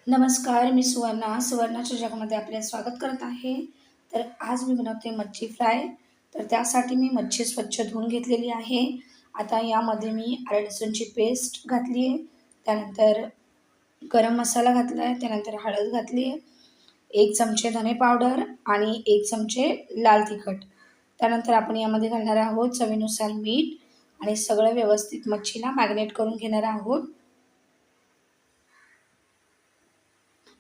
नमस्कार, मी सुवर्णाच्या जगामध्ये आपले स्वागत करत आहे. तर आज मी बनवते मच्छी फ्राय. तर त्यासाठी मी मच्छी स्वच्छ धुवून घेतलेली आहे. आता यामध्ये मी आलं लसूणची पेस्ट घातली आहे. त्यानंतर गरम मसाला घातला आहे. त्यानंतर हळद घातली आहे. 1 चमचे धने पावडर आणि 1 चमचे लाल तिखट. त्यानंतर आपण यामध्ये घालणार आहोत चवीनुसार मीठ आणि सगळं व्यवस्थित मच्छीला मॅरिनेट करून घेणार आहोत.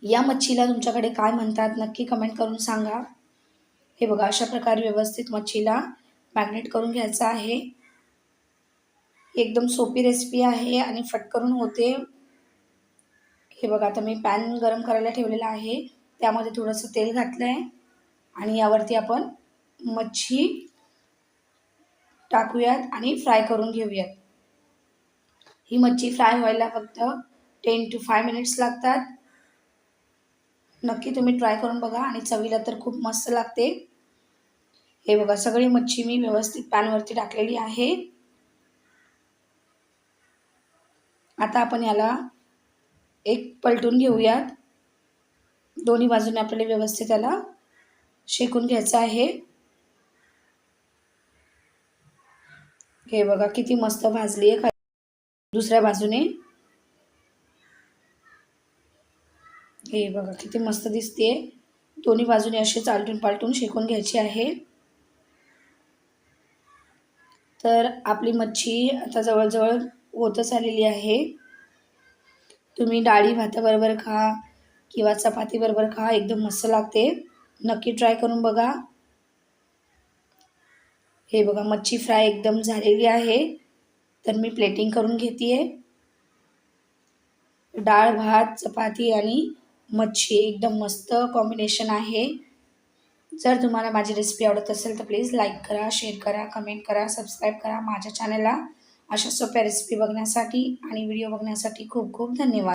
या मच्छीला तुमच्याकडे काय म्हणतात नक्की कमेंट करून सांगा. हे बघा, अशा प्रकारे व्यवस्थित मच्छीला मॅरिनेट करून घ्यायचं आहे. एकदम सोपी रेसिपी आहे आणि फटकरून होते. हे बघा, आता मी पॅन गरम करायला ठेवलेला आहे. त्यामध्ये थोडंसं तेल घातलं आहे आणि यावरती आपण मच्छी टाकूयात आणि फ्राय करून घेऊयात. ही मच्छी फ्राय व्हायला फक्त 10 to 5 मिनिट्स लागतात. नक्की तुम्ही ट्राय करून बघा आणि चवीला तर खूप मस्त लागते. हे बघा, सगळी मच्छी मी व्यवस्थित पॅनवरती टाकलेली आहे. आता आपण याला एक पलटून घेऊयात. दोन्ही बाजूने आपल्याला व्यवस्थित याला शेकून घ्यायचं आहे. हे बघा, किती मस्त भाजली आहे. दुसऱ्या बाजूने हे बघा, किती मस्त दिसते. दोन्ही बाजूने असे आलटून पालटून शेकून घ्यायची आहे. तर आपली मच्छी आता जवळजवळ होतच आलेली आहे. तुम्ही डाळी भाताबरोबर खा किंवा चपातीबरोबर खा, एकदम मस्त लागते. नक्की ट्राय करून बघा. हे बघा, मच्छी फ्राय एकदम झालेली आहे. तर मी प्लेटिंग करून घेते. डाळ भात चपाती आणि मच्छी एकदम मस्त कॉम्बिनेशन आहे. जर तुम्हाला माझी रेसिपी आवडत असेल तर प्लीज लाईक करा, शेअर करा, कमेंट करा, सबस्क्राईब करा माझ्या चॅनलला. अशा सोप्या रेसिपी बघण्यासाठी आणि व्हिडिओ बघण्यासाठी खूप खूप धन्यवाद.